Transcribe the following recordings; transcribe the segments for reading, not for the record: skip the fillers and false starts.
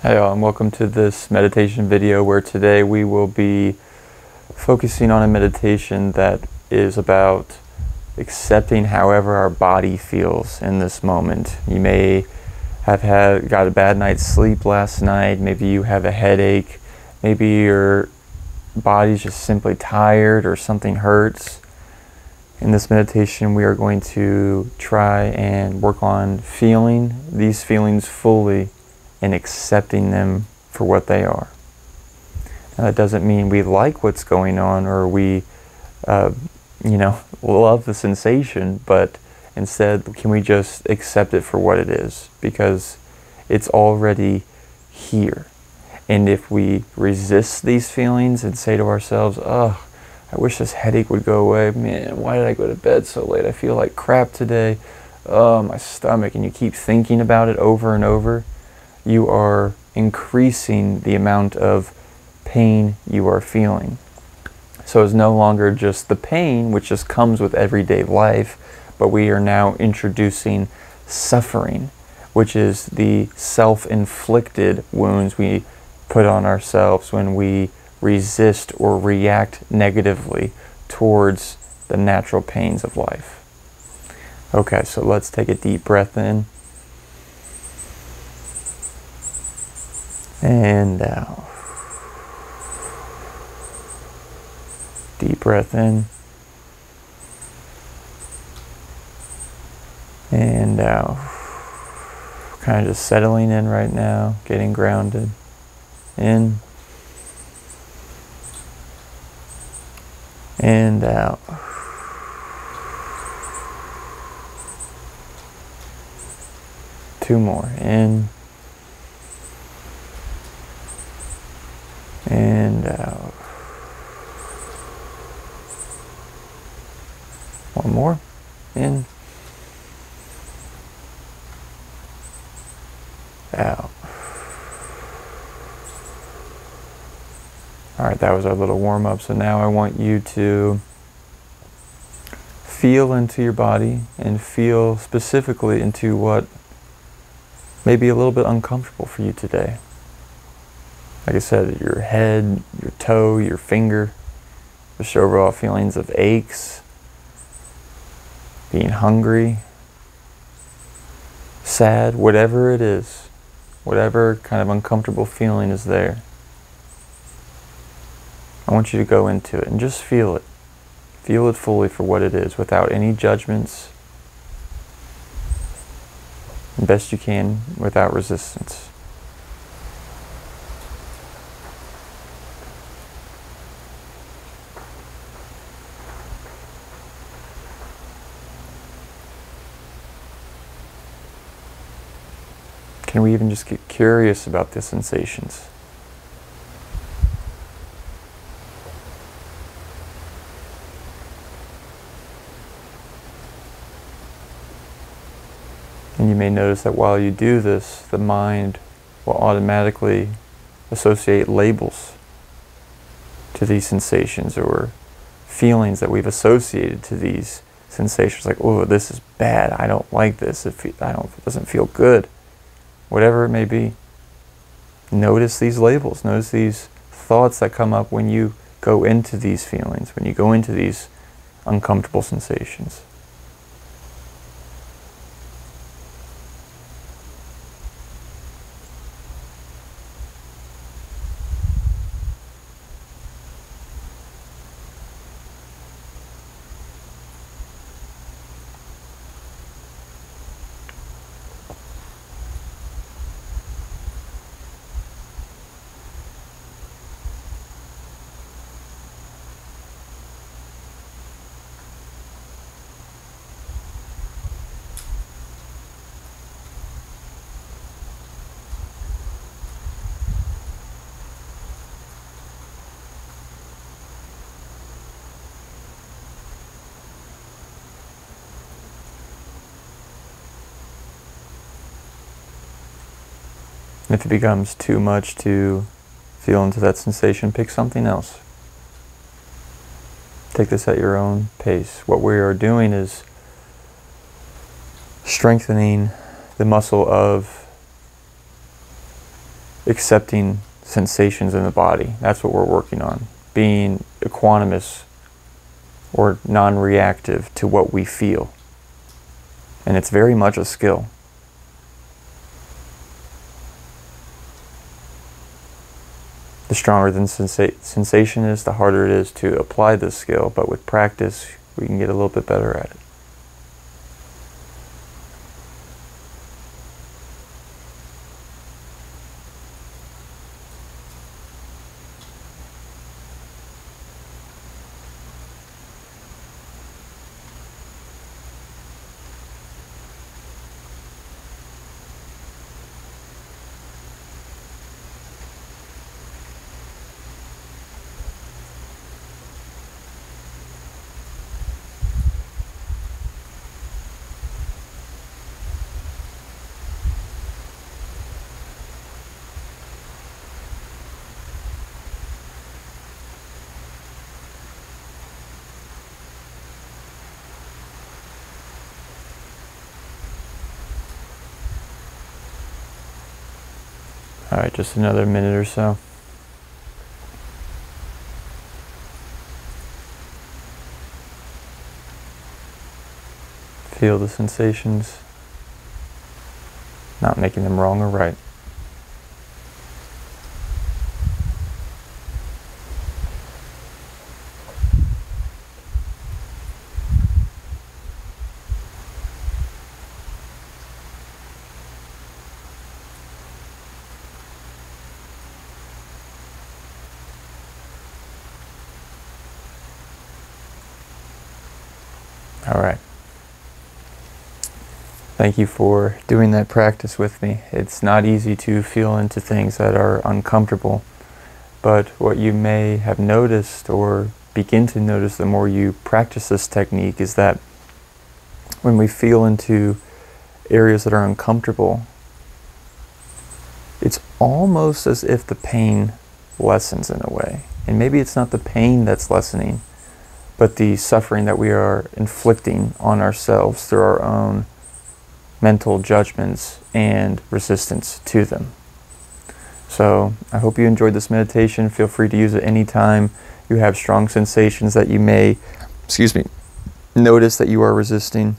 Hey all, and welcome to this meditation video where today we will be focusing on a meditation that is about accepting however our body feels in this moment. You may have got a bad night's sleep last night, maybe you have a headache, maybe your body's just simply tired or something hurts. In this meditation we are going to try and work on feeling these feelings fully and accepting them for what they are. Now, that doesn't mean we like what's going on or we, love the sensation, but instead, can we just accept it for what it is? Because it's already here. And if we resist these feelings and say to ourselves, oh, I wish this headache would go away. Man, why did I go to bed so late? I feel like crap today. Oh, my stomach. And you keep thinking about it over and over, you are increasing the amount of pain you are feeling. So it's no longer just the pain, which just comes with everyday life, but we are now introducing suffering, which is the self-inflicted wounds we put on ourselves when we resist or react negatively towards the natural pains of life. Okay, so let's take a deep breath in. And out. Deep breath in. And out. Kind of just settling in right now, getting grounded. In. And out. Two more. In. And out. One more. In. Out. Alright, that was our little warm-up. So now I want you to feel into your body and feel specifically into what may be a little bit uncomfortable for you today. Like I said, your head, your toe, your finger, just overall feelings of aches, being hungry, sad, whatever it is, whatever kind of uncomfortable feeling is there. I want you to go into it and just feel it. Feel it fully for what it is, without any judgments, and best you can, without resistance. Can we even just get curious about the sensations? And you may notice that while you do this, the mind will automatically associate labels to these sensations or feelings that we've associated to these sensations. Like, oh, this is bad. I don't like this. It doesn't feel good. Whatever it may be, notice these labels, notice these thoughts that come up when you go into these feelings, when you go into these uncomfortable sensations. And if it becomes too much to feel into that sensation, pick something else. Take this at your own pace. What we are doing is strengthening the muscle of accepting sensations in the body. That's what we're working on. Being equanimous or non-reactive to what we feel. And it's very much a skill. The stronger the sensation is, the harder it is to apply this skill, but with practice, we can get a little bit better at it. All right, just another minute or so. Feel the sensations, not making them wrong or right. All right. Thank you for doing that practice with me. It's not easy to feel into things that are uncomfortable, but what you may have noticed or begin to notice the more you practice this technique is that when we feel into areas that are uncomfortable, it's almost as if the pain lessens in a way. And maybe it's not the pain that's lessening, but the suffering that we are inflicting on ourselves through our own mental judgments and resistance to them. So I hope you enjoyed this meditation. Feel free to use it anytime you have strong sensations that you may, notice that you are resisting.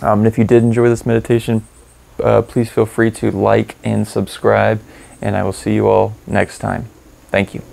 And if you did enjoy this meditation, please feel free to like and subscribe, and I will see you all next time. Thank you.